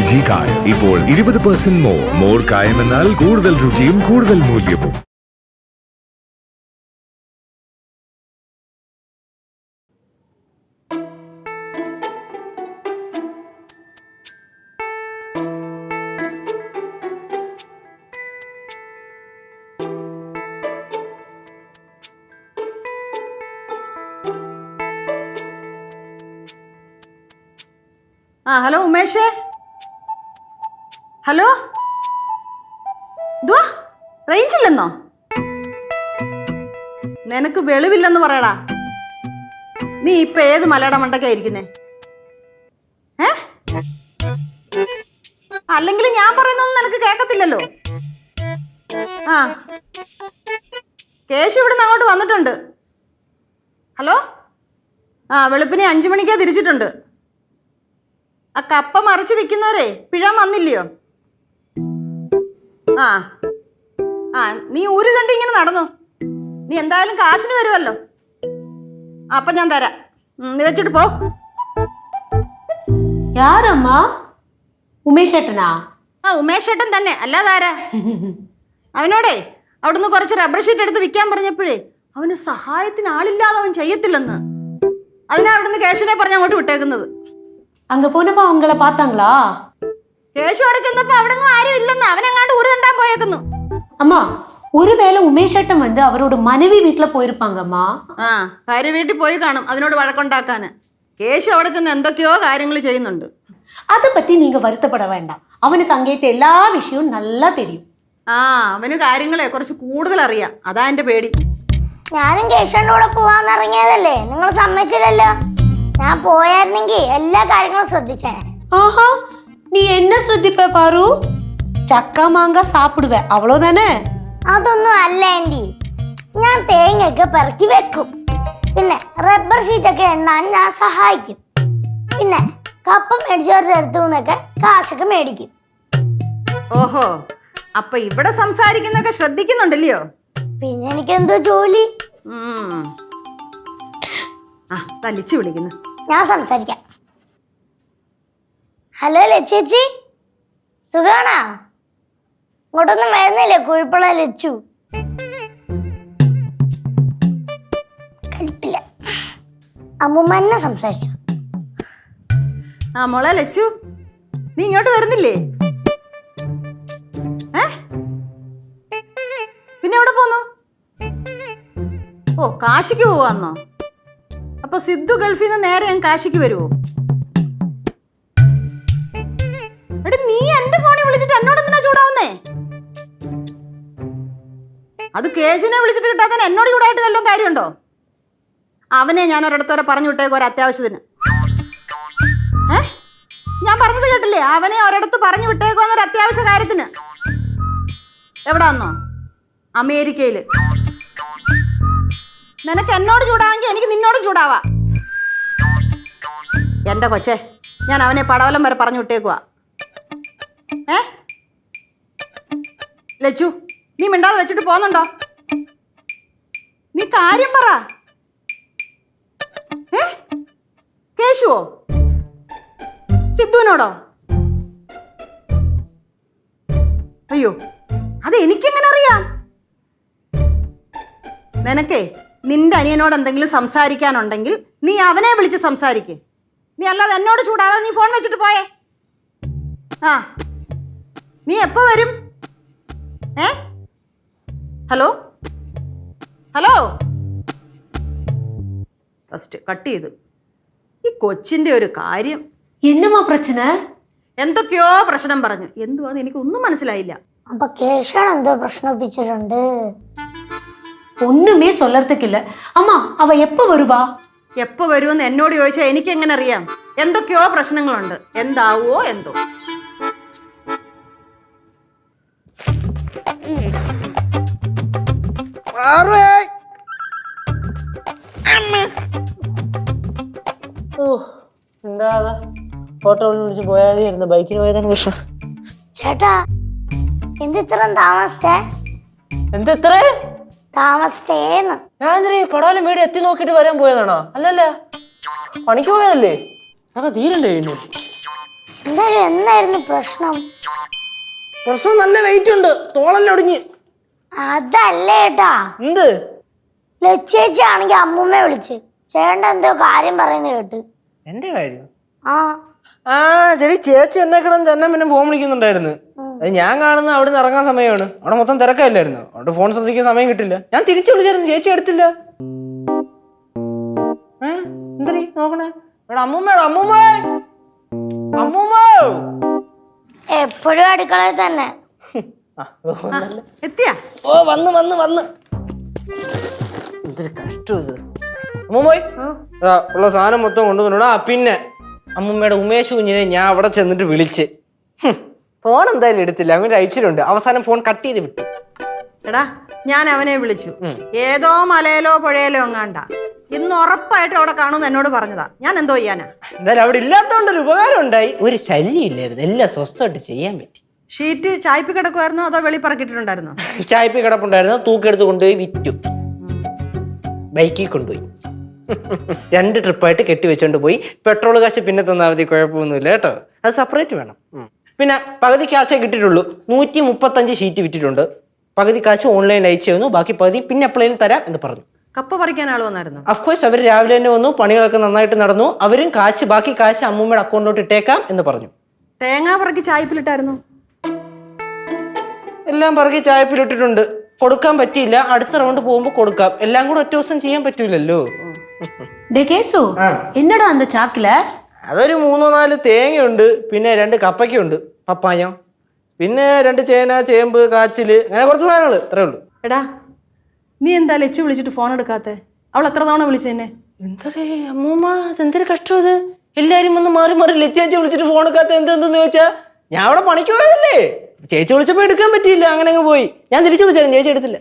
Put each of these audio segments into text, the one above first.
LG കായം ഇപ്പോൾ 20% more കായം എന്നാൽ കൂടുതൽ രുചിയും കൂടുതൽ മൂല്യവും. ഹലോ ഉമേഷേ, ഹലോ, എന്തുവാ റേഞ്ച് ഇല്ലെന്നോ? നിനക്ക് വെളിവില്ലെന്ന് പറയടാ. നീ ഇപ്പൊ ഏത് മലയുടെ മണ്ടക്കാ ഇരിക്കുന്നേ? അല്ലെങ്കിൽ ഞാൻ പറയുന്നൊന്നും നിനക്ക് കേക്കത്തില്ലല്ലോ. കേശു ഇവിടുന്ന് അങ്ങോട്ട് വന്നിട്ടുണ്ട്. ഹലോ, വെളുപ്പിനെ 5 മണിക്കാ തിരിച്ചിട്ടുണ്ട്. ആ കപ്പ മറിച്ച് വിൽക്കുന്നവരെ പിഴാൻ വന്നില്ലയോ? നീ ഒരു തണ്ടി ഇങ്ങനെ നടന്നു. നീ എന്തായാലും കാശിന് വരുമല്ലോ. അപ്പൊ ഞാൻ തരാം. നീ വെച്ചിട്ട് പോ. യാരമ്മ? ഉമേഷ് ഏട്ടനാ? ഉമേഷ് ഏട്ടൻ തന്നെ, അല്ലാതാരാ? അവനോടേ അവിടുന്ന് കുറച്ച് റബ്ബർ ഷീറ്റ് എടുത്ത് വിൽക്കാൻ പറഞ്ഞപ്പോഴേ അവന് സഹായത്തിന് ആളില്ലാതെ അവൻ ചെയ്യത്തില്ലെന്ന്. അതിനാ അവിടുന്ന് കേശുവിനെ പറഞ്ഞ് അങ്ങോട്ട് വിട്ടേക്കുന്നത്. அங்க போனப்ப அவங்கள பார்த்தாங்களா? കേശു അവിടെ ചെന്നപ്പോ അവിടെ ആരും ഇല്ലെന്ന്. അവനെങ്ങാണ്ട് ഉരുതണ്ടാൻ പോയേക്കുന്നു. அம்மா, ஒருவேளை உமேஷ் ஏட்டன் வந்து அவரோட மனைவி வீட்டுல போயிருப்பாங்கம்மா. ഭാര്യ വീട്ടിൽ പോയി കാണും അതിനോട് വഴക്കുണ്ടാക്കാന്. കേശു അവിടെ ചെന്ന് എന്തൊക്കെയോ കാര്യങ്ങൾ ചെയ്യുന്നുണ്ട്. அதை பத்தி நீங்க வருத்தப்பட வேண்டாம். அவனுக்கு அங்கேത്തെ എല്ലാ വിഷയവും நல்லா தெரியும். അവന് കാര്യങ്ങളെ കുറച്ച് കൂടുതൽ അറിയാം. അതാ എന്റെ പേടി. ഞാനും കേശുവിന്റെ കൂടെ പോവാന്നിറങ്ങിയതല്ലേ, നിങ്ങൾ സമ്മതിച്ചില്ലല്ലോ. ഞാൻ പോയായിരുന്നെങ്കിൽ എല്ലാ കാര്യങ്ങളും ശ്രദ്ധിച്ചേ. ஆஹா, நீ என்ன ശ്രദ്ധിപ്പേ പാറു? ചക്ക മാങ്ങ സാപ്പിടുവേ, അവളോതാനേ? അതൊന്നും അല്ല ആന്റി, ഞാൻ തേങ്ങയൊക്കെ പെറുക്കി വെക്കും. പിന്നെ റബ്ബർ ഷീറ്റൊക്കെ എണ്ണാൻ ഞാൻ സഹായിക്കും. പിന്നെ കപ്പ മേടിച്ചവരുടെ അടുത്തു നിന്നൊക്കെ കാശൊക്കെ മേടിക്കും. ഓഹോ, അപ്പൊ ഇവിടെ സംസാരിക്കുന്നൊക്കെ ശ്രദ്ധിക്കുന്നുണ്ടല്ലയോ? പിന്നെ എനിക്കെന്തോ ജോലി. തലിച്ചു വിളിക്കുന്നു. ഞാൻ സംസാരിക്കാം. ഹലോ ലച്ചേച്ചി, സുഖാണോ? ഇങ്ങോട്ടൊന്നും വരുന്നില്ലേ കുഴപ്പമുള്ള ലച്ചു? കലിപ്പില്ല. അമ്മൂമ്മ സംസാരിച്ചു. മോളെ ലച്ചു, നീ ഇങ്ങോട്ട് വരുന്നില്ലേ? പിന്നെ എവിടെ പോന്നു? കാശിക്ക് പോവാന്നോ? അപ്പൊ സിദ്ധു ഗൾഫിൽ നിന്ന് നേരെ ഞാൻ കാശിക്ക് വരുവോ? എടി, നീ എന്റെ ഫോണിൽ വിളിച്ചിട്ട് എന്നോട് എന്തിനാ ചൂടാവുന്നേ? അത് കേശുവിനെ വിളിച്ചിട്ട് കിട്ടാത്ത എന്നോട് ചൂടായിട്ട് വല്ലതും കാര്യമുണ്ടോ? അവനെ ഞാൻ ഒരിടത്തോടെ പറഞ്ഞു വിട്ടേക്കും ഒരു അത്യാവശ്യത്തിന്. ഞാൻ പറഞ്ഞത് കേട്ടില്ലേ? അവനെ ഒരിടത്ത് പറഞ്ഞു വിട്ടേക്കോന്നൊരു അത്യാവശ്യ കാര്യത്തിന്. എവിടാന്നോ? അമേരിക്കയില്. നിനക്ക് എന്നോട് ചൂടാവെങ്കിൽ എനിക്ക് നിന്നോടും ചൂടാവാ. എന്റെ കൊച്ചേ, ഞാൻ അവനെ പടവലം വരെ പറഞ്ഞു വിട്ടേക്കുവാ. ലച്ചു, നീ മിണ്ടാതെ വെച്ചിട്ട് പോന്നുണ്ടോ? നീ കാര്യം പറ. കേശുവോ? സിദ്ധുവിനോടോ? അയ്യോ, അത് എനിക്കെങ്ങനെ അറിയാം? നിനക്കേ നിന്റെ അനിയനോട് എന്തെങ്കിലും സംസാരിക്കാനുണ്ടെങ്കിൽ നീ അവനെ വിളിച്ച് സംസാരിക്ക്. നീ അല്ലാതെ എന്നോട് ചൂടാവാതെ നീ ഫോൺ വെച്ചിട്ട് പോയേ. നീ എപ്പോ വരും? ഹലോ ഹലോ, ഫസ്റ്റ് കട്ട് ചെയ്തു. ഈ കൊച്ചിന്റെ ഒരു കാര്യം. എന്നമാ പ്രശ്ന? എന്തൊക്കെയോ പ്രശ്നം പറഞ്ഞു. എന്തുവാന്ന് എനിക്കൊന്നും മനസ്സിലായില്ല. അപ്പൊ കേശവൻ എന്തോ പ്രശ്നം ഒപ്പിച്ചിട്ടുണ്ട്. ഒന്നുമേ சொல்லறதுക്കില്ല. അമ്മ, അവ എപ്പോ വരുവാ? എപ്പോ വരുമെന്ന് എന്നോട് ചോദിച്ചാൽ എനിക്ക് എങ്ങനെ അറിയാം? എന്തൊക്കെയോ പ്രശ്നങ്ങളുണ്ട്. എന്താവോ എന്തോ. ഓട്ടോ വിളിച്ച് പോയായിരുന്നു. ബൈക്കിന് പോയതാണ് പ്രശ്നം. ചേട്ടാ, എന്തിത്രയും താമസിച്ചേ? എന്തിത്രേ താമസിച്ചേന്ന്? ഞാൻ പടവലം വീട് എത്തി നോക്കിട്ട് വരാൻ പോയതാണോ? അല്ലല്ല, പണിക്ക് പോയതല്ലേ? അതൊക്കെ തീരണ്ടേ? എന്തായാലും എന്നായിരുന്നു പ്രശ്നം? പ്രശ്നം നല്ല വെയിറ്റ് ഉണ്ട്, തോളെല്ലാം ഒടിഞ്ഞ്. അതല്ലേ ഏട്ടാ, എന്ത്? ലച്ചേച്ചി ആണെങ്കി അമ്മൂമ്മയെ വിളിച്ച് ചേട്ടൻ എന്തോ കാര്യം പറയുന്നത് കേട്ട്. എന്റെ കാര്യം? ആ ആ ശരി, ചേച്ചി എന്നെ കിടന്ന് തന്നെ പിന്നെ ഫോൺ വിളിക്കുന്നുണ്ടായിരുന്നു. അത് ഞാൻ കാണുന്ന അവിടെ നിന്ന് ഇറങ്ങാൻ സമയമാണ്, അവിടെ മൊത്തം തിരക്കല്ലായിരുന്നു, അവിടെ ഫോൺ ശ്രദ്ധിക്കാൻ സമയം കിട്ടില്ല. ഞാൻ തിരിച്ചു വിളിച്ചായിരുന്നു, ചേച്ചി എടുത്തില്ല. എന്തരീ നോക്കണേ? എടാ അമ്മൂമ്മ, അമ്മൂമ്മ, അമ്മൂമ്മ. എപ്പോഴും അടുക്കളയിൽ തന്നെ. എത്തിയാ? ഓ വന്ന് വന്ന് വന്ന്. എന്തൊരു കഷ്ടം ഇത്. അമ്മൂമ്മോയ് ഉള്ള സാധനം മൊത്തം കൊണ്ടുവന്നോടാ. പിന്നെ അമ്മൂമ്മയുടെ ഉമേഷ് കുഞ്ഞിനെ ഞാൻ അവിടെ ചെന്നിട്ട് വിളിച്ച് ഫോൺ എന്തായാലും എടുത്തില്ല, അങ്ങനെ അയച്ചിട്ടുണ്ട്. അവസാനം ഫോൺ കട്ട് ചെയ്ത് വിട്ടു. എടാ ഞാൻ അവനെ വിളിച്ചു, ഏതോ മലയിലോ പുഴയിലോ എങ്ങാണ്ട. ഇന്ന് ഉറപ്പായിട്ട് അവിടെ കാണുമെന്ന് എന്നോട് പറഞ്ഞതാ. ഞാൻ എന്തോ ചെയ്യാനാ? എന്തായാലും അവിടെ ഇല്ലാത്തതുകൊണ്ടൊരു ഉപകാരം ഉണ്ടായി, ഒരു ശല്യം ഇല്ലായിരുന്നു, എല്ലാം സ്വസ്ഥമായിട്ട് ചെയ്യാൻ പറ്റി. ഷീറ്റ് ചായ്പി കിടക്കുമായിരുന്നോ അതോ വെളിപ്പറക്കിട്ടുണ്ടായിരുന്നോ? ചായപ്പി കിടപ്പുണ്ടായിരുന്നു, തൂക്കെടുത്ത് കൊണ്ടുപോയി വിറ്റു. ബൈക്കിൽ കൊണ്ടുപോയി 2 ട്രിപ്പായിട്ട് കെട്ടി വെച്ചോണ്ട് പോയി. പെട്രോൾ കാശ് പിന്നെ തന്നാൽ മതി, കുഴപ്പമൊന്നുമില്ല കേട്ടോ, അത് സെപ്പറേറ്റ് വേണം. പിന്നെ പകുതി കാശേ കിട്ടിയിട്ടുള്ളൂ, 135 ഷീറ്റ് വിറ്റിട്ടുണ്ട്. പകുതി കാശ് ഓൺലൈനിൽ അയച്ചു തന്നു, ബാക്കി പകുതി പിന്നെ എപ്പോഴേലും തരാം എന്ന് പറഞ്ഞു. കപ്പ പറിക്കാൻ ആൾ വന്നായിരുന്നു? അഫ്കോഴ്സ് അവർ രാവിലെ തന്നെ വന്നു, പണികളൊക്കെ നന്നായിട്ട് നടന്നു. അവരും കാശ്, ബാക്കി കാശ് അമ്മൂമ്മയുടെ അക്കൗണ്ടിലോട്ട് ഇട്ടേക്കാം എന്ന് പറഞ്ഞു. തേങ്ങ പറക്കി ചായ്പിലിട്ടായിരുന്നു? എല്ലാം പറക്കി ചായപ്പിലിട്ടിട്ടുണ്ട്, കൊടുക്കാൻ പറ്റിയില്ല. അടുത്ത റൗണ്ട് പോകുമ്പോൾ കൊടുക്കാം, എല്ലാം കൂടെ ഒറ്റ ദിവസം ചെയ്യാൻ പറ്റൂലല്ലോ. டே கேசு என்னடா அந்த சாக்குல? അതൊരു 3-4 തേങ്ങയുണ്ട്, പിന്നെ 2 കപ്പയ്ക്കുണ്ട്, പപ്പായം, പിന്നെ 2 ചേന, ചേമ്പ്, കാച്ചില്, അങ്ങനെ കുറച്ച് സാധനങ്ങൾ, ഇത്രേ ഉള്ളൂ. എടാ നീ എന്താ ലച്ചു വിളിച്ചിട്ട് ഫോൺ എടുക്കാത്തെ? അവൾ എത്ര തവണ വിളിച്ചെന്നെ? എന്താടേ അമ്മൂമ്മ, ഇതെന്തൊരു കഷ്ടം ഇത്. എല്ലാരും വന്ന് മാറി മാറി ലച്ചേച്ചി വിളിച്ചിട്ട് ഫോൺ എടുക്കാത്ത എന്തെന്ന് ചോദിച്ചാ, ഞാൻ അവിടെ പണിക്ക് പോയതല്ലേ, ചേച്ചി വിളിച്ചപ്പോ എടുക്കാൻ പറ്റിയില്ല, അങ്ങനെ അങ്ങ് പോയി. ഞാൻ തിരിച്ചു വിളിച്ചാലും ചേച്ചി എടുത്തില്ല.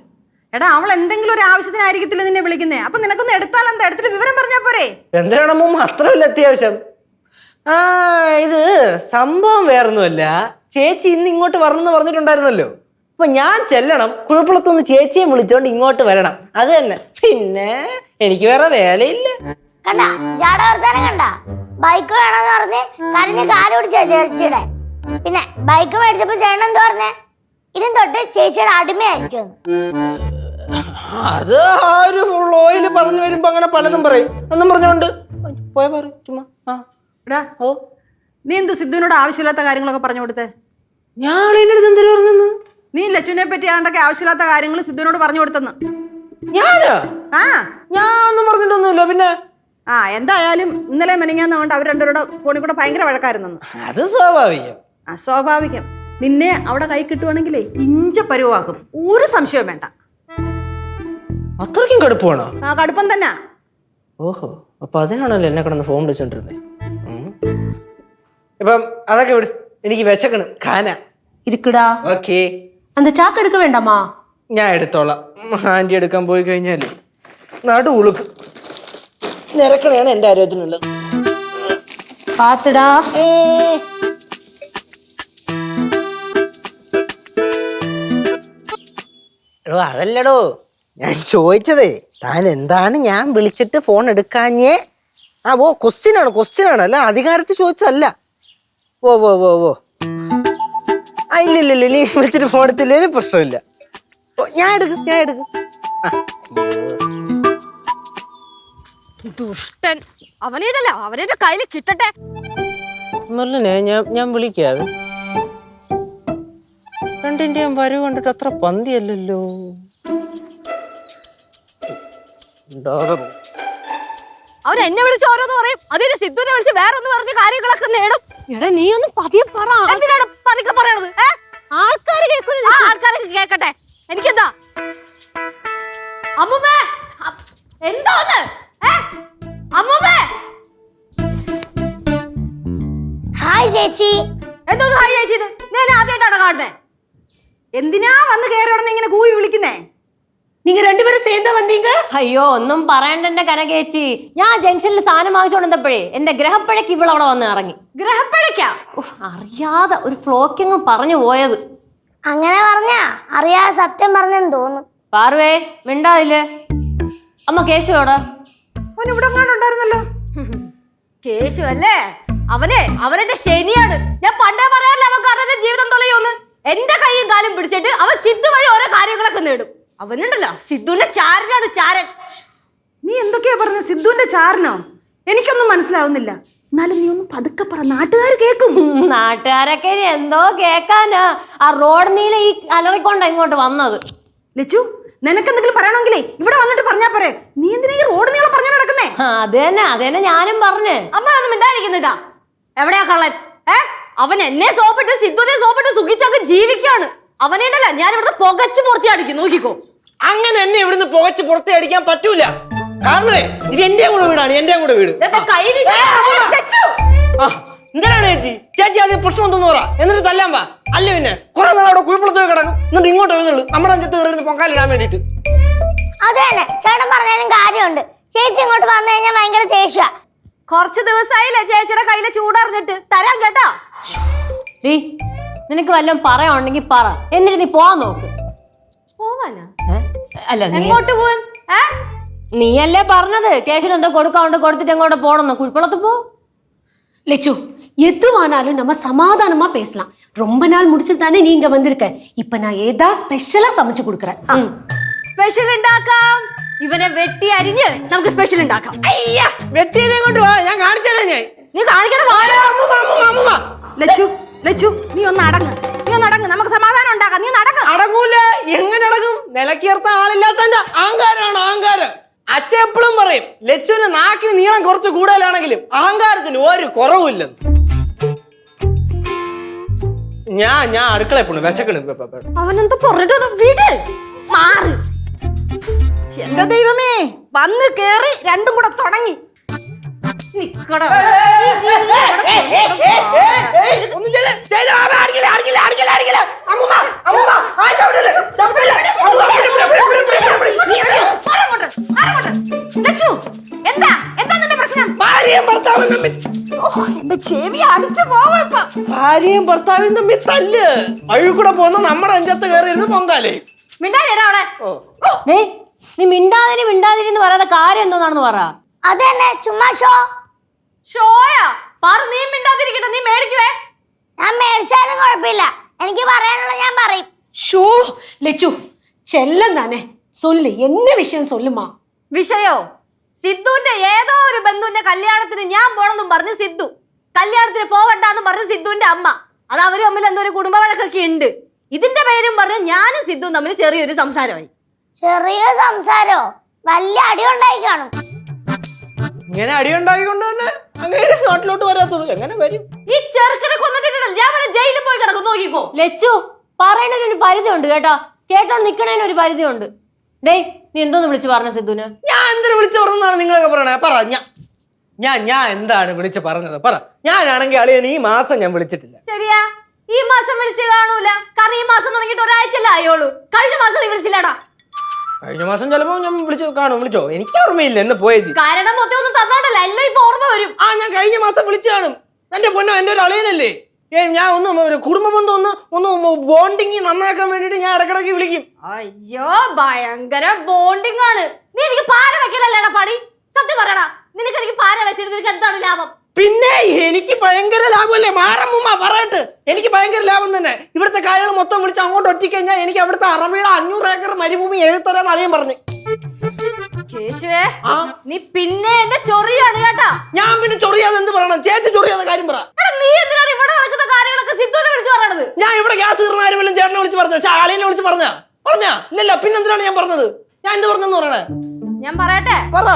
എടാ അവൾ എന്തെങ്കിലും ഒരു ആവശ്യത്തിനായിരിക്കത്തില്ല നിന്നെ വിളിക്കുന്നേ, അപ്പൊ നിനക്കൊന്ന് എടുത്താൽ എന്താ? എടുത്തിട്ട് വിവരം പറഞ്ഞാ പോരെ? എന്തിനാണ് അമ്മൂമ്മ അത്രയല്ല അത്യാവശ്യം? ആ ഇത് സംഭവം വേറൊന്നുമല്ല, ചേച്ചി ഇന്ന് ഇങ്ങോട്ട് വരണമെന്ന് പറഞ്ഞിട്ടുണ്ടായിരുന്നല്ലോ. അപ്പൊ ഞാൻ ചെല്ലണം, കുഴപ്പമുള്ളതൊന്ന് ചേച്ചിയെ വിളിച്ചോണ്ട് ഇങ്ങോട്ട് വരണം, അത് തന്നെ. പിന്നെ എനിക്ക് വേറെ വേലയില്ല. കണ്ട ജാട വർത്താനം കണ്ട. ബൈക്ക് വേണമെന്ന് പറഞ്ഞ് കരഞ്ഞ് കാല് പിടിച്ച ചേച്ചിയുടെ. പിന്നെ ബൈക്ക് മേടിച്ചപ്പോ ചേട്ടൻ എന്താ പറഞ്ഞേ? ഇനി തൊട്ട് ചേച്ചിയുടെ അടിമയായിരിക്കും. അത് ആ ഒരു ഫുൾ ഓയിൽ പറഞ്ഞു വരുമ്പോ അങ്ങനെ പലതും പറയും, ഒന്നും പറഞ്ഞോണ്ട് പോയ പറയും ചുമ്മാ. എടാ ഓ നീ എന്തു സിദ്ധുവിനോട് ആവശ്യമില്ലാത്ത കാര്യങ്ങളൊക്കെ പറഞ്ഞു കൊടുത്തേ? ഞാൻ എന്റെ അടുത്ത് എന്തൊരു പറഞ്ഞു? നീ ലച്ചുവിനെ പറ്റി ആണ്ടൊക്കെ ആവശ്യമില്ലാത്ത കാര്യങ്ങൾ സിദ്ധുവിനോട് പറഞ്ഞു കൊടുത്തെന്ന്. ഞാനാ? ആ ഞാൻ ഒന്നും പറഞ്ഞിട്ടൊന്നുമില്ല. പിന്നെ എന്തായാലും ഇന്നലെ മെനങ്ങാന്നുകൊണ്ട് അവർ രണ്ടുപേരുടെ ഫോണിൽ കൂടെ ഭയങ്കര വഴക്കായിരുന്നു. അത് സ്വാഭാവികം. അസ്വാഭാവികം. നിന്നെ അവിടെ കൈ കിട്ടുവാണെങ്കിലേ ഇഞ്ച പരുവാക്കും, ഒരു സംശയവും വേണ്ട. അത്രയ്ക്കും കടുപ്പാണോ? ആ കടുപ്പം തന്നെ. ഓഹോ, അപ്പൊ അതിനാണല്ലോ എന്നെ കിടന്ന് ഫോൺ വിളിച്ചോണ്ടിരുന്നേ. ഇപ്പം അതൊക്കെ വിട്, എനിക്ക് വിശക്കണം, ഖാന. இருக்குடா. ഓക്കേ, அந்த சாக்கு எடுக்க வேண்டாமா? ഞാൻ എടുത്തോളാം. ആന്റി എടുക്കാൻ പോയി കഴിഞ്ഞാല് നടു ഉളുക്ക് നിരക്കണയാണ് എന്റെ ആരോഗ്യത്തിനുള്ളത്. பாத்துடா. എടോ അതല്ലടോ ഞാൻ ചോദിച്ചതേ, താൻ എന്താണ് ഞാൻ വിളിച്ചിട്ട് ഫോൺ എടുക്കാഞ്ഞേ? ഓ ക്വസ്റ്റ്യൻ ആണ്, അല്ല അധികാരത്തിൽ ചോദിച്ചതല്ല. ഓ ഇല്ലില്ല, നീ വിളിച്ചിട്ട് ഫോൺ എടുത്തില്ലേലും പ്രശ്നമില്ല. ഞാൻ എടുക്കും. ദുഷ്ടൻ, അവനേടല്ല അവനെ കയ്യിൽ കിട്ടട്ടെ. ഞാൻ വിളിക്കാവേ. രണ്ടിന്റെയും വരവ് കണ്ടിട്ട് അത്ര പന്തിയല്ലല്ലോ. അവൻ എന്നെ വിളിച്ച് ഓരോന്ന് പറയും, അതിന് സിദ്ധുവിനെ വിളിച്ച് വേറെ ഒന്ന് പറഞ്ഞ കാര്യങ്ങളൊക്കെ നേടും. എടാ നീ ഒന്ന് പതിയെ പറ. എന്തിനാണ് പതുക്കെ പറയണത്? ആൾക്കാര് കേൾക്കില്ല. ആൾക്കാരൊക്കെ കേക്കട്ടെ, എനിക്കെന്താ? അമ്മൂമ്മേ എന്തോന്ന്? അമ്മൂമ്മേ ഹായ് ചേച്ചി. എന്തോന്ന് ഹായ് ചേച്ചി? ഞാൻ ആദ്യമായിട്ടാണ് കാണുന്നേ. എന്തിനാ വന്ന് കയറി ഇങ്ങനെ കൂവി വിളിക്കുന്നേ? நீங்க 2 பேரும் சேர்ந்து வந்தீங்க? അയ്യോ ഒന്നും പറയണ്ട കനകേച്ചി, ഞാൻ ജംഗ്ഷനിൽ സാധനം വാങ്ങിച്ചോണ്ടപ്പോഴേ എന്റെ ഗ്രഹപ്പഴയ്ക്ക് ഇവളവിടെ വന്ന് ഇറങ്ങി. ഗ്രഹപ്പഴയ്ക്കാ? അറിയാതെ ഒരു ഫ്ലോക്കിങ് പറഞ്ഞു പോയത്. അങ്ങനെ പറഞ്ഞാ അറിയാതെ സത്യം പറഞ്ഞെന്ന് തോന്നുന്നു. പാർവേ മിണ്ടാതില്ലേ? അമ്മ കേശുവോടാ? അവൻ ഇവിടെ ഉണ്ടായിരുന്നല്ലോ. കേശു അല്ലേ? അവനെന്റെ ശനിയാണ്. ഞാൻ പണ്ടേ പറയാറില്ല അവൻ കാരണം ജീവിതം തൊലയൊന്ന്. എന്റെ കൈയും കാലും പിടിച്ചിട്ട് അവൻ സിദ്ധു വഴി ഓരോ കാര്യങ്ങളൊക്കെ നേടും. അവനുണ്ടല്ലോ സിദ്ധുവിന്റെ ചാരനാണ് ചാരൻ. നീ എന്തൊക്കെയാ പറഞ്ഞ? സിദ്ധുവിന്റെ ചാരനോ? എനിക്കൊന്നും മനസ്സിലാവുന്നില്ല. എന്നാലും നീ ഒന്ന് പതുക്കെ പറ, നാട്ടുകാർ കേൾക്കും. നാട്ടുകാരൊക്കെ ഇനി എന്തോ കേക്കാനാ. ആ റോഡ് നീല ഈ അലറിക്കൊണ്ടാ ഇങ്ങോട്ട് വന്നത്. ലച്ചു, നിനക്കെന്തെങ്കിലും പറയണമെങ്കിലേ ഇവിടെ വന്നിട്ട് പറഞ്ഞാ പോരെ. നീ എന്തിനാ ഈ റോഡ് നീളം പറഞ്ഞു നടക്കുന്നേ? അത് തന്നെ ഞാനും പറഞ്ഞു. അമ്മ ഒന്നും മിണ്ടായിരിക്കുന്നുട്ടാ. എവിടെയാ കള്ളൻ? അവൻ എന്നെ സോപ്പിട്ട് സിദ്ധുവിനെ സോപ്പിട്ട് സുഖിച്ചൊക്കെ ജീവിക്കാണ്. അവനുണ്ടല്ല ഞാൻ ഇവിടുന്ന് പുകച്ച് പുറത്തി അടിക്കും. നോക്കിക്കോ. അങ്ങനെ എന്നെ ഇവിടുന്ന് പുകച്ച് പുറത്തേ അടിക്കാൻ പറ്റൂല. കാരണം ഇത് എന്റെ കൂടെ വീടാണ്, എന്റെ കൂടെ വീട്. കൈ എന്തിനാണ് ചേച്ചി ആദ്യം പ്രശ്നം എന്തെന്ന് പറ, എന്നിട്ട് തല്ലാൻ വാ. അല്ല പിന്നെ കുറെ നാൾ അവിടെ കുഴിപ്പുളത്ത് പോയി കിടക്കും, എന്നിട്ട് ഇങ്ങോട്ട് വരുന്നുള്ളൂ നമ്മുടെ അഞ്ചത്ത് കയറി പൊങ്കാലിടാൻ വേണ്ടിട്ട്. അത് തന്നെ ചേട്ടൻ പറഞ്ഞാലും കാര്യമുണ്ട്. ചേച്ചി ഇങ്ങോട്ട് വന്നു കഴിഞ്ഞാൽ ഭയങ്കര ദേഷ്യ. കുറച്ച് ദിവസമായില്ലേ ചേച്ചിയുടെ കയ്യിലെ ചൂടറിഞ്ഞിട്ട്. തരാം കേട്ടാ. നിനക്ക് വല്ലതും പറയാനുണ്ടെങ്കിൽ പറ, എന്നിട്ട് നീ പോവാൻ നോക്ക്. പോവാനാ? അല്ല എങ്ങോട്ട് പോവാൻ? നീയല്ലേ പറഞ്ഞത് കേശവന് എന്തോ കൊടുക്കാണ്ട് കൊടുത്തിട്ട് എങ്ങോട്ട് പോണെന്ന്. കുഴിപ്പുളത്ത് പോ. லெச்சு எதுவானாலும் நம்ம சமாதானமா பேசலாம். ரொம்ப நாள் முடிச்சு தானே நீங்க வந்திருக்க. இப்ப நான் ஏதாவது ஸ்பெஷலா சமைச்சு கொடுக்குறேன். സ്പെഷ്യൽ ഉണ്ടാക്കാം. ഇവനെ വെട്ടി അരിഞ്ഞ് നമുക്ക് സ്പെഷ്യൽ ഉണ്ടാക്കാം. അയ്യാ വെട്ടിയെ കൊണ്ട് വാ, ഞാൻ കാണിച്ചാലേ. നീ കാണിക്കണം. ലച്ചു, ലച്ചു, നീ ഒന്ന് അടങ്ങ്, നമുക്ക് സമാധാനം ഉണ്ടാക്കാം. നീ നടങ്ങ്. അടങ്ങൂല. എങ്ങനെ അടങ്ങും? നിലക്കേർത്ത ആളില്ലാത്തന്റെ അഹങ്കാരാണ് അഹങ്കാരം. അച്ഛൻ എപ്പോഴും പറയും ലച്ചുവിന് നാക്കിന് നീളം കുറച്ച് കൂടുതലാണെങ്കിലും അഹങ്കാരത്തിന് ഒരു കുറവുമില്ലെന്ന്. ഞാൻ അടുക്കളയിൽ പോണു, വിശക്കണ്. അവനെന്താ പറഞ്ഞിട്ട് വീട് മാറി. എന്റെ ദൈവമേ, വന്ന് കേറി രണ്ടും കൂടെ തുടങ്ങി. നിക്കടാ. ലച്ചു, എന്താ നിന്റെ പ്രശ്നം? എന്റെ ചെവി അടിച്ചു പോവാ ഇപ്പൊ. ഭാര്യയും ഭർത്താവും തമ്മിൽ തല്ല്. അഴുകൂടെ പോകുന്ന നമ്മുടെ അഞ്ചത്ത് കയറിയിരുന്ന് പൊങ്കാലേ. മിണ്ടായിടാ അവിടെ. നീ മിണ്ടാതിരി പറയാതെ കാര്യം എന്തോന്നാണെന്ന് പറ. അത് തന്നെ ചുമ്മാ ഷോയാ പറ. നീ മിണ്ടാതിരിക്കട്ടെ. നീ മേടിക്കുവേ? ഞാൻ മേടിച്ചാലും കുഴപ്പമില്ല. എനിക്ക് പറയാനുള്ള ഞാൻ പറയും. ஷோ லெச்சு செல்லம் தானே, சொல்லு என்ன விஷயம் சொல்லுமா. വിഷയോ? സിദ്ധുവിന്റെ ഏതോ ഒരു ബന്ധുവിന്റെ കല്യാണത്തിന് ഞാൻ പോണെന്നും പറഞ്ഞ് സിദ്ധു കല്യാണത്തിന് പോവണ്ടെന്നും പറഞ്ഞ് സിദ്ധുവിന്റെ അമ്മ. അത് അവര് തമ്മിൽ എന്തോ ഒരു കുടുംബ വഴക്കൊക്കെ ഉണ്ട്. ഇതിന്റെ പേരും പറഞ്ഞ് ഞാനും സിദ്ധുവും തമ്മിൽ ചെറിയൊരു സംസാരമായി. ചെറിയ സംസാരോ? വലിയ അടി ഉണ്ടായി കാണും. ഇങ്ങനെ അടിയുണ്ടാക്കിക്കൊണ്ട് തന്നെ അങ്ങനെ നാട്ടിലോട്ട് വരാത്തത് എങ്ങനെ വരും? ഈ ചെറുക്കനെ കൊന്നിട്ടില്ല. ഞാൻ വല്ല ജയിലിൽ പോയി കിടക്കും. നോക്കിക്കോ. ലച്ചു, പറയണതിന് ഒരു പരിധി ഉണ്ട് കേട്ടോ. കേട്ടോണ്ട് നിക്കണേന് ഒരു പരിധി ഉണ്ട്. ഡേയ്, നീ എന്തോന്ന് വിളിച്ചു പറഞ്ഞ സിദ്ധുന്? ഞാൻ എന്തിനു വിളിച്ചു പറഞ്ഞാണ് നിങ്ങളൊക്കെ പറയണേ? പറ. ഞാൻ എന്താണ് വിളിച്ച് പറഞ്ഞത്? പറ. ഞാനാണെങ്കിൽ അളിയൻ ഈ മാസം ഞാൻ വിളിച്ചിട്ടില്ല. ശരിയാ, ഈ മാസം വിളിച്ച് കാണൂല. കാരണം ഈ മാസം തുടങ്ങിയിട്ട് ഒരാഴ്ചയല്ലേ ആയോളൂ. കഴിഞ്ഞ മാസം നീ വിളിച്ചില്ലടാ. കഴിഞ്ഞ മാസം ചിലപ്പോ ഞാൻ വിളിച്ചോ? എനിക്ക് ഓർമ്മയില്ല എന്ന് പോയേച്ചി. കാരണം മൊത്തം ഒന്നും തന്നാടല്ല. എല്ലാം ഇപ്പൊ ഓർമ്മ വരും. ഞാൻ കഴിഞ്ഞ മാസം വിളിച്ചു കാണും. എന്റെ പൊന്നോ, എന്റെ ഒരു അളിയനല്ലേ. ഞാൻ ഒന്ന് കുടുംബ ബന്ധം ഒന്ന് ബോണ്ടിങ് നന്നാക്കാൻ വേണ്ടിട്ട് ഞാൻ ഇടക്കിടക്ക് വിളിക്കും. അയ്യോ, ഭയങ്കര ബോണ്ടിങ് ആണ്. നീ എനിക്ക് പാര വെക്കലല്ലേടാ പണി. സത്യം പറയടാ, നിനക്ക് എനിക്ക് പാര വെച്ചിട്ട് നിനക്ക് എന്താണ് ലാഭം? പിന്നെ എനിക്ക് ഭയങ്കര ലാഭമല്ലേ മാറമ്മ പറയട്ടെ. എനിക്ക് ഭയങ്കര ലാഭം തന്നെ. ഇവിടുത്തെ കാര്യങ്ങൾ മൊത്തം വിളിച്ച് അങ്ങോട്ട് ഒറ്റിക്കഴിഞ്ഞാൽ എനിക്ക് അവിടുത്തെ അറബിയുടെ 500 ഏക്കർ മരുഭൂമി എഴുത്തരാന്ന് അളിയൻ പറഞ്ഞു. കേശുവേ, നീ പിന്നെ എന്റെ ചൊറിയാണ് കേട്ടാ. ഞാൻ പിന്നെ ചൊറിയാതെ എന്ത് പറയണം? ചേച്ചി ചൊറിയാതെ കാര്യം പറ. നീ എന്തിനാണ് ഇവിടെ നടക്കുന്ന കാര്യങ്ങളൊക്കെ സിദ്ധുവിനെ വിളിച്ച് പറയണത്? ഞാൻ ഇവിടെ ഗ്യാസ് തീർന്ന ആരും ചേട്ടനെ വിളിച്ച് പറഞ്ഞ അളിയനെ വിളിച്ച് പറഞ്ഞ ഇല്ലല്ലോ. പിന്നെന്തിനാണ് ഞാൻ പറഞ്ഞത്? ഞാൻ എന്ത് പറഞ്ഞെന്ന് പറയണേ? ഞാൻ പറയട്ടെ? പറ.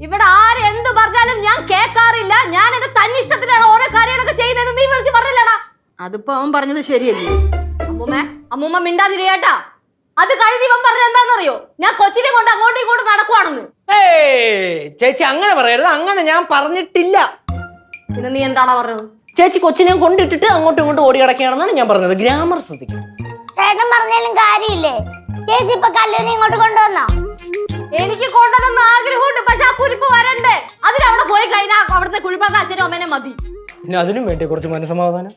ഇവിടെ ആര് എന്ത് പറഞ്ഞാലും ഞാൻ കേൾക്കാറില്ല. ഞാൻ എന്റെ തന്നിഷ്ടത്തിലാണ് ഓരോ കാര്യങ്ങളൊക്കെ ചെയ്യുന്നത്. നീ വിളിച്ച് പറഞ്ഞില്ലടാ. അതിപ്പോ അവൻ പറഞ്ഞത് ശരിയല്ലേ? അമ്മൂമ്മ മിണ്ടാതിരിയേട്ടാ. അത് കഴിഞ്ഞ് ഇവൻ പറഞ്ഞത് എന്താണെന്നറിയോ? ഞാൻ കൊച്ചിനെ കൊണ്ട് അങ്ങോട്ടും ഇങ്ങോട്ടും നടക്കുവാണെന്ന്. ചേച്ചി അങ്ങനെ പറയരുത്. അങ്ങനെ ഞാൻ പറഞ്ഞിട്ടില്ല. പിന്നെ നീ എന്താണോ പറഞ്ഞത്? ചേച്ചി കൊച്ചിനെ കൊണ്ടിട്ടിട്ട് അങ്ങോട്ടും ഇങ്ങോട്ടും ഓടി കിടക്കുകയാണെന്നാണ് ഞാൻ പറഞ്ഞത്. ഗ്രാമർ ശ്രദ്ധിക്കും. ചേട്ടൻ പറഞ്ഞാലും കാര്യമില്ലേ? ചേച്ചി ഇപ്പൊ കല്ലൂരിനെ ഇങ്ങോട്ട് കൊണ്ടുവന്നോ? എനിക്ക് കൊണ്ടുവന്ന ആഗ്രഹമുണ്ട്. പക്ഷെ ആ കുരിപ്പ് വരണ്ടേ. അതിനവിടെ പോയി കഴിഞ്ഞാൽ അവിടുത്തെ കുഴിപ്പറത്തെ അച്ഛനും അമ്മേനെ മതി. പിന്നെ അതിനും വേണ്ടി കുറച്ച് മനസ്സമാധാനം.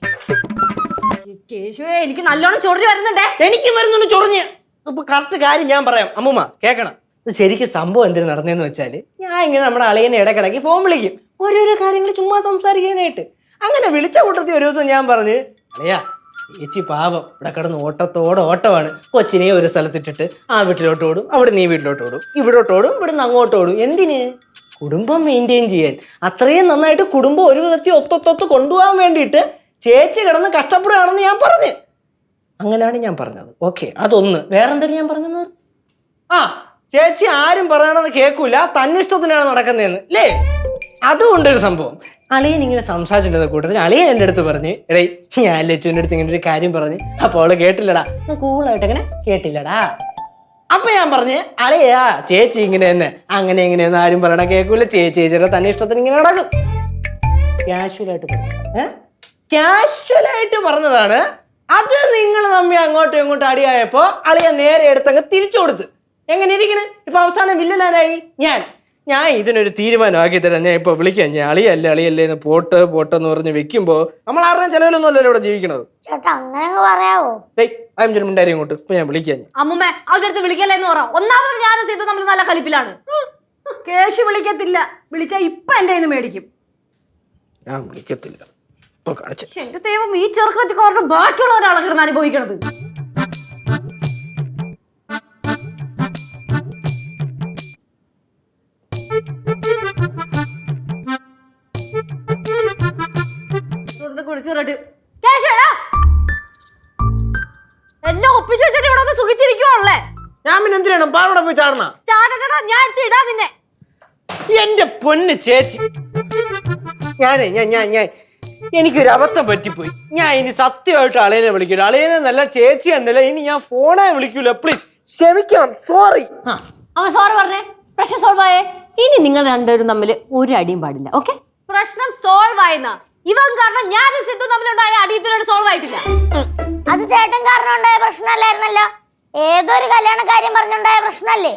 കേശുവേ, എനിക്ക് നല്ലോണം ചൊറിഞ്ഞു വരുന്നുണ്ടേ. എനിക്ക് വരുന്നുണ്ട് ചൊറിഞ്ഞ്. ഇപ്പൊ കറക്റ്റ് കാര്യം ഞാൻ പറയാം. അമ്മൂമ്മ കേൾക്കണം. ശരിക്കും സംഭവം എന്തിനു നടന്നതെന്ന് വെച്ചാല്, ഞാൻ ഇങ്ങനെ നമ്മുടെ അളിയനെ ഇടക്കിടക്ക് ഫോൺ വിളിക്കും ഓരോരോ കാര്യങ്ങൾ ചുമ്മാ സംസാരിക്കാനായിട്ട്. അങ്ങനെ വിളിച്ച കൂട്ടത്തിൽ ഒരു ദിവസം ഞാൻ പറഞ്ഞ് അളിയാ ചേച്ചി പാവം ഇവിടെ കിടന്ന് ഓട്ടമാണ്. കൊച്ചിനെ ഒരു സ്ഥലത്തിട്ടിട്ട് ആ വീട്ടിലോട്ട് ഓടും, അവിടെ നീ വീട്ടിലോട്ട് ഓടും, ഇവിടോട്ട് ഓടും, ഇവിടുന്ന് അങ്ങോട്ട് ഓടും. എന്തിന്? കുടുംബം മെയിൻറ്റെയിൻ ചെയ്യാൻ. അത്രയും നന്നായിട്ട് കുടുംബം ഒരു വിധത്തിൽ ഒത്തൊത്തൊത്ത് കൊണ്ടുപോകാൻ വേണ്ടിയിട്ട് ചേച്ചി കിടന്ന് കഷ്ടപ്പെടുകയാണെന്ന് ഞാൻ പറഞ്ഞു. അങ്ങനെയാണ് ഞാൻ പറഞ്ഞത്. ഓക്കെ, അതൊന്ന്. വേറെന്തായാലും ഞാൻ പറഞ്ഞത് ആ ചേച്ചി ആരും പറയണമെന്ന് കേൾക്കൂല, തന്നിഷ്ടത്തിനാണ് നടക്കുന്നതെന്ന് അല്ലേ? അതുകൊണ്ടൊരു സംഭവം. അളിയൻ ഇങ്ങനെ സംസാരിച്ചിട്ടുള്ള കൂട്ടത്തിൽ അളിയൻ എൻ്റെ അടുത്ത് പറഞ്ഞ് എടേ ഞാൻ ലച്ചുവിൻ്റെ അടുത്ത് ഇങ്ങനെ ഒരു കാര്യം പറഞ്ഞ് അപ്പോൾ അവള് കേട്ടില്ലടാ. കൂളായിട്ട് അങ്ങനെ കേട്ടില്ലടാ. അപ്പൊ ഞാൻ പറഞ്ഞ് അളിയാ ചേച്ചി ഇങ്ങനെ തന്നെ അങ്ങനെ എങ്ങനെയൊന്നും ആരും പറയണ കേൾക്കൂല, ചേച്ചിയുടെ തന്നെ ഇഷ്ടത്തിന് ഇങ്ങനെ നടക്കും. കാഷ്വലായിട്ട് പറഞ്ഞതാണ്. അത് നിങ്ങൾ തമ്മിൽ അങ്ങോട്ടും ഇങ്ങോട്ടും അടിയായപ്പോ അളിയ നേരെ എടുത്തങ്ങ് തിരിച്ചു കൊടുത്ത്. എങ്ങനെ ഇരിക്കണ്? ഇപ്പൊ അവസാനം വില്ലനാരായി ഞാൻ ഇതിനൊരു തീരുമാനമാക്കി തരാം. ഞാൻ ഇപ്പൊ വിളിക്കാം. ഞാൻ അളിയല്ലേ എന്ന് പോട്ടെന്ന് പറഞ്ഞ് വെക്കുമ്പോ നമ്മൾ ആരുടെയും ചെലവിലൊന്നും അല്ലല്ലോ ഇവിടെ ജീവിക്കണത്. ചേട്ടാ അങ്ങനെ പറയാവോ? മിണ്ടാരി അങ്ങോട്ട് ഇപ്പൊ ഞാൻ വിളിക്കാം. അമ്മുമ്മേ അവരുടെ വിളിക്കല്ലേ എന്ന് പറ. ഒന്നാമത് ഞാൻ സീത നമ്മൾ നല്ല കലിപ്പിലാണ്. കേശു വിളിക്കത്തില്ല, വിളിച്ചാ ഇപ്പൊ എന്റെ കയ്യിൽ നിന്ന് മേടിക്കും. ഞാൻ വിളിക്കത്തില്ല. എന്റെ ദൈവം, ഈ ചെറുക്കത്തിക്കാരുടെ ബാക്കിയുള്ള ഒരാളെ കിടന്ന് അനുഭവിക്കണത്. എല്ലാം ഒപ്പിച്ചു വെച്ചിട്ട് ഇവിടെ സുഖിച്ചിരിക്കുവാണല്ലേ? ഞാൻ പിന്നെ എന്തിനാണ് പാറോടെ പോയി ചാടണ? ചാടടാ, ഞാൻ ഇടാ നിന്നെ. എന്റെ പൊന്ന് ചേച്ചി, ഞാൻ എനിക്കൊരു അബദ്ധം പറ്റിപ്പോയി. ഞാൻ ഇനി സത്യമായിട്ട് അളിയനെ വിളിക്കൂല. അളിയനെ നല്ല ചേച്ചി എന്നല്ല, ഇനി ഞാൻ ഫോണെ വിളിക്കൂല. പ്ലീസ് ക്ഷമിക്കണം. സോറി. അവൻ സോറി പറഞ്ഞേ, പ്രശ്നം സോൾവ് ആയേ. ഇനി നിങ്ങൾ രണ്ടുപേരും തമ്മിൽ ഒരു അടിയും പാടില്ല. ഓക്കെ? പ്രശ്നം സോൾവ് ആയെന്ന ഇവൻ കാരണം ഞാനും സിദ്ധു തമ്മിലുണ്ടായ അടിയത്തിനോട് സോൾവ് ആയിട്ടില്ല. അത് ചേട്ടൻ കാരണം ഉണ്ടായ പ്രശ്നമല്ലായിരുന്നല്ലോ, ഏതൊരു കല്യാണ കാര്യം പറഞ്ഞുണ്ടായ പ്രശ്നല്ലേ?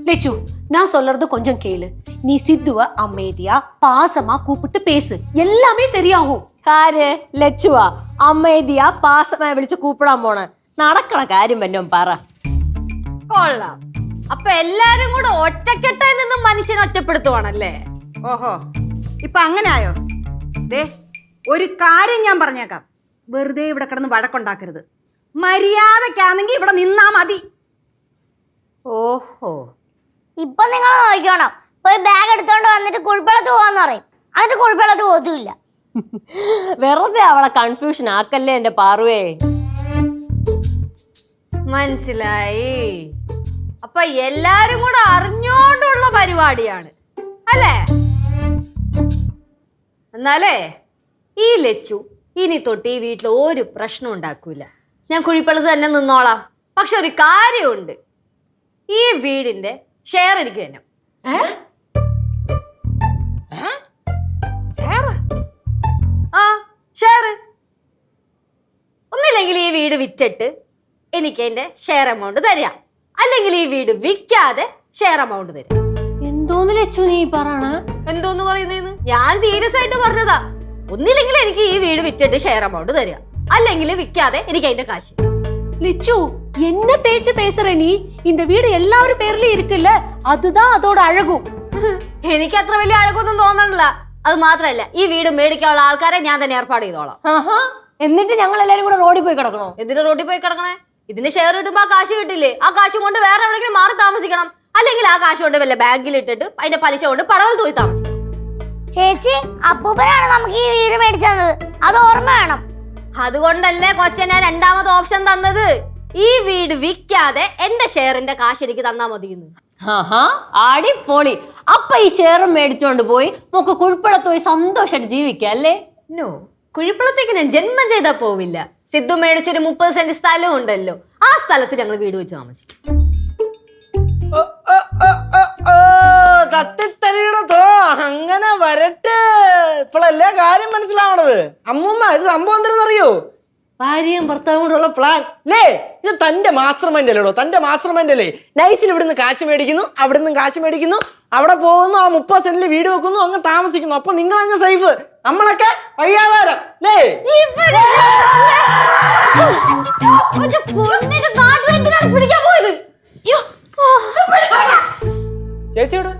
லெச்சு நான் சொல்றது கொஞ்சம் கேளு. நீ சித்துவ அமைதியா பாசமா கூப்பிட்டு பேசு, எல்லாமே சரியாகும். കാര് ലച്ചുവാ അമ്മേദിയാ പാസമായി വിളിച്ച് കൂപ്പിടാൻ പോണ നടക്കണ കാര്യം വല്ലതും പറ. കൊള്ളാം. അപ്പൊ എല്ലാരും കൂടെ ഒറ്റക്കെട്ടായി നിന്നും മനുഷ്യനെ ഒറ്റപ്പെടുത്തുവാണല്ലേ? ഓഹോ, ഇപ്പൊ അങ്ങനെ ആയോ? ദേ ഒരു കാര്യം ഞാൻ പറഞ്ഞേക്കാം, വെറുതെ ഇവിടെ കിടന്ന് വഴക്കുണ്ടാക്കരുത്. മര്യാദക്കാണെങ്കിൽ ഇവിടെ നിന്നാ മതി. ഓഹോ, ഇപ്പൊ നിങ്ങൾ നോക്കിക്കോണം, പോയി ബാഗ് എടുത്തോണ്ട് വന്നിട്ട് കുഴിപ്പള്ളത്ത് പോവാന്ന് പറയും, എന്നിട്ട് കുഴിപ്പള്ളത്ത് പോത്തുമില്ല. വെറുതെ അവളെ കൺഫ്യൂഷൻ ആക്കല്ലേ എന്റെ പാറുവേ. മനസ്സിലായി. അപ്പൊ എല്ലാരും കൂടെ അറിഞ്ഞോണ്ടുള്ള പരിപാടിയാണ് അല്ലേ? എന്നാലേ ഈ ലച്ചു ഇനി തൊട്ട് ഈ വീട്ടിൽ ഒരു പ്രശ്നം ഉണ്ടാക്കൂല. ഞാൻ കുഴിപ്പള്ളത്ത് തന്നെ നിന്നോളാം. പക്ഷെ ഒരു കാര്യമുണ്ട്, ഈ വീടിന്റെ ഷെയർ എനിക്ക് തന്നെ. ആ ഷെയർ. ഒന്നില്ലെങ്കിൽ ഈ വീട് വിറ്റിട്ട് എനിക്ക് എന്റെ ഷെയർ എമൗണ്ട് തരാം, അല്ലെങ്കിൽ ഈ വീട് വിൽക്കാതെ ഷെയർ എമൗണ്ട് തരാം. എന്തോന്ന് ലച്ചു നീ പറയണ? എന്തോന്ന് പറയുന്നേന്ന്? ഞാൻ സീരിയസ് ആയിട്ട് പറഞ്ഞതാ. ഒന്നില്ലെങ്കിൽ എനിക്ക് ഈ വീട് വിറ്റിട്ട് ഷെയർ എമൗണ്ട് തരിക, അല്ലെങ്കിൽ വിൽക്കാതെ എനിക്ക് അതിന്റെ കാശ്. லெச்சு என்ன பேச்சு பேசுற நீ? இந்த வீடு எல்லாரும் பேர்லயும் இருக்குல்ல, அதுதான் அதோட அழகும். എനിക്ക് അത്ര വലിയ അഴകൊന്നും തോന്നണില്ല. അത് മാത്രല്ല, ഈ വീട് മേടിക്കാനുള്ള ആൾക്കാരെ ഞാൻ തന്നെ ഏർപ്പാട് ചെയ്തോളാം. എന്നിട്ട് ഞങ്ങൾ എല്ലാരും കൂടെ റോഡിൽ പോയി കിടക്കണോ? എന്തിനാ റോഡിൽ പോയി കിടക്കണേ? ഇതിന് ഷെയർ കിട്ടുമ്പോ ആ കാശ് കിട്ടില്ലേ? ആ കാശ് കൊണ്ട് വേറെ എവിടെയെങ്കിലും മാറി താമസിക്കണം, അല്ലെങ്കിൽ ആ കാശ് കൊണ്ട് വല്ല ബാങ്കിൽ ഇട്ടിട്ട് അതിന്റെ പലിശ കൊണ്ട് പടവൽ പോയി താമസിക്കണം. ചേച്ചി, അപ്പൂപ്പനാണ് നമുക്ക് ഈ വീട് മേടിച്ചു തന്നത്, അത് ഓർമ്മ വേണം. അതുകൊണ്ടല്ലേ കൊച്ചനെ രണ്ടാമത് ഓപ്ഷൻ തന്നത്, ഈ വീട് വിൽക്കാതെ എന്റെ ഷെയറിന്റെ കാശ് എനിക്ക് തന്നാ മതിയെന്ന്. അടിപൊളി. അപ്പൊ ഈ ഷെയറും മേടിച്ചോണ്ട് പോയി നമുക്ക് കുഴിപ്പള്ളത്ത് പോയി സന്തോഷമായിട്ട് ജീവിക്കാം അല്ലേ? നോ, കുഴിപ്പള്ളത്തേക്ക് ഞാൻ ജന്മം ചെയ്താ പോവില്ല. സിദ്ധു മേടിച്ചൊരു 30 സെന്റ് സ്ഥലം ഉണ്ടല്ലോ, ആ സ്ഥലത്ത് ഞങ്ങൾ വീട് വെച്ച് താമസിക്കും. തട്ടിത്തരികടത്തോ അങ്ങനെ വരട്ടെ. ഇപ്പോഴല്ലേ കാര്യം മനസ്സിലാവണത്. അമ്മൂമ്മ, ഇത് സംഭവം എന്താണെന്നറിയോ? ഭാര്യയും ഭർത്താവും കൂടെ ഉള്ള പ്ലാൻ അല്ലേ? ഇത് തന്റെ മാസ്റ്റർ മൈൻഡ് അല്ലേടോ, തന്റെ മാസ്റ്റർ മൈൻഡ് അല്ലേ? നൈസിൽ ഇവിടുന്ന് കാശ് മേടിക്കുന്നു, അവിടെ നിന്ന് കാശ് മേടിക്കുന്നു, അവിടെ പോകുന്നു, ആ 30 സെന്റിൽ വീട് വെക്കുന്നു, അങ്ങ് താമസിക്കുന്നു. അപ്പൊ നിങ്ങൾ അങ്ങ് സേഫ്, നമ്മളൊക്കെ വഴിയാധാരം അല്ലേ? ചേച്ചിയോട്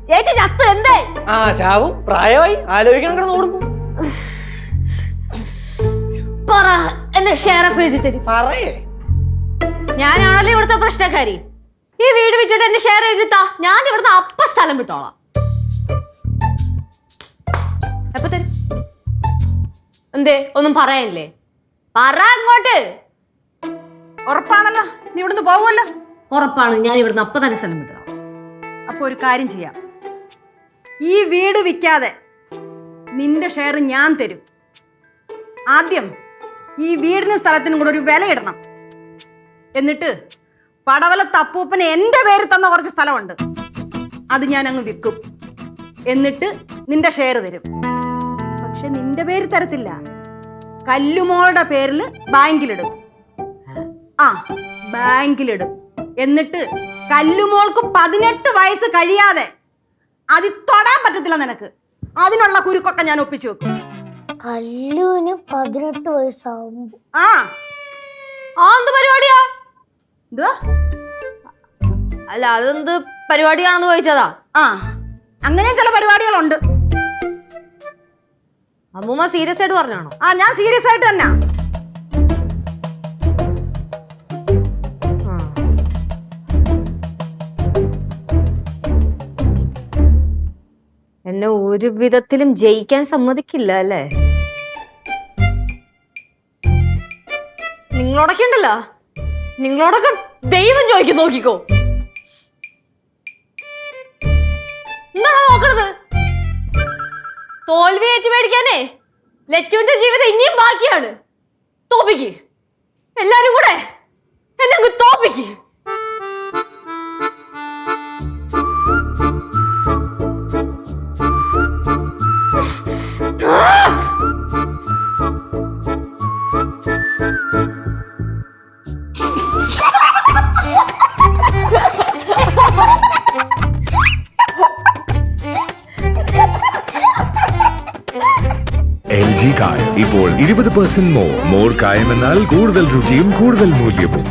ചേച്ചി ചത്ത് എന്തേ? ആ ആ ചാവും, പ്രായമായി, ആലോചിക്കണം കിടന്ന് ഓടുമ്പോ. പറ, എന്റെ ഷെയർ അപ്പ് എഴുതി തരും. പറയേ. ഞാനാണല്ലോ ഇവിടുത്തെ പ്രശ്നക്കാരി. ഈ വീട് വിറ്റിട്ട് എന്റെ ഷെയർ എഴുതിത്താ, ഞാൻ ഇവിടുന്ന് അപ്പ സ്ഥലം വിട്ടോളാം. എപ്പ തരും? എന്തേ ഒന്നും പറയാനില്ലേ? പറ അങ്ങോട്ട്. ഉറപ്പാണല്ലോ നീ ഇവിടുന്ന് പോവുമല്ലോ. ഉറപ്പാണ്, ഞാൻ ഇവിടുന്ന് അപ്പ തന്നെ സ്ഥലം വിട്ടോളാം. അപ്പൊ ഒരു കാര്യം ചെയ്യാം, ഈ വീട് വിൽക്കാതെ നിന്റെ ഷെയർ ഞാൻ തരും. ആദ്യം ഈ വീടിനും സ്ഥലത്തിനും കൂടെ ഒരു വില ഇടണം. എന്നിട്ട് പടവലത്ത് അപ്പൂപ്പന് എൻ്റെ പേര് തന്ന കുറച്ച് സ്ഥലമുണ്ട്, അത് ഞാൻ അങ്ങ് വിൽക്കും. എന്നിട്ട് നിന്റെ ഷെയർ തരും. പക്ഷെ നിന്റെ പേര് തരത്തില്ല, കല്ലുമോളുടെ പേരിൽ ബാങ്കിലിടും. ആ, ബാങ്കിലിടും. എന്നിട്ട് കല്ലുമോൾക്ക് 18 വയസ്സ് കഴിയാതെ അതിൽ തൊടാൻ പറ്റത്തില്ല നിനക്ക്. അതിനുള്ള കുരുക്കൊക്കെ ഞാൻ ഒപ്പിച്ചു വെക്കും. കല്ലുവിന് 18 വയസ്സാവുമ്പോ ആ എന്ത് പരിപാടിയാ? എന്തുവാ? അല്ല, അതെന്ത് പരിപാടിയാണെന്ന് ചോദിച്ചതാ. ആ, അങ്ങനെയും ചില പരിപാടികളുണ്ട്. അമ്മൂമ്മ സീരിയസ് ആയിട്ട് പറഞ്ഞാണോ? ആ, ഞാൻ സീരിയസ് ആയിട്ട് തന്നെ. എന്നെ ഒരു വിധത്തിലും ജയിക്കാൻ സമ്മതിക്കില്ല അല്ലേ? നിങ്ങളോടൊക്കെ ഉണ്ടല്ലോ, നിങ്ങളോടൊക്കെ ദൈവം ചോദിക്കും, നോക്കിക്കോ. എന്താണ് നോക്കണത്? തോൽവി ഏറ്റു മേടിക്കാനേ ലച്ചുവിന്റെ ജീവിതം ഇനിയും ബാക്കിയാണ്. തോപ്പിക്ക്, എല്ലാരും കൂടെ എന്നെ അങ്ങ് തോപ്പിക്ക്. LG കായം ഇപ്പോൾ 20% മോർ കായം എന്നാൽ കൂടുതൽ രുചിയും കൂടുതൽ മൂല്യവും.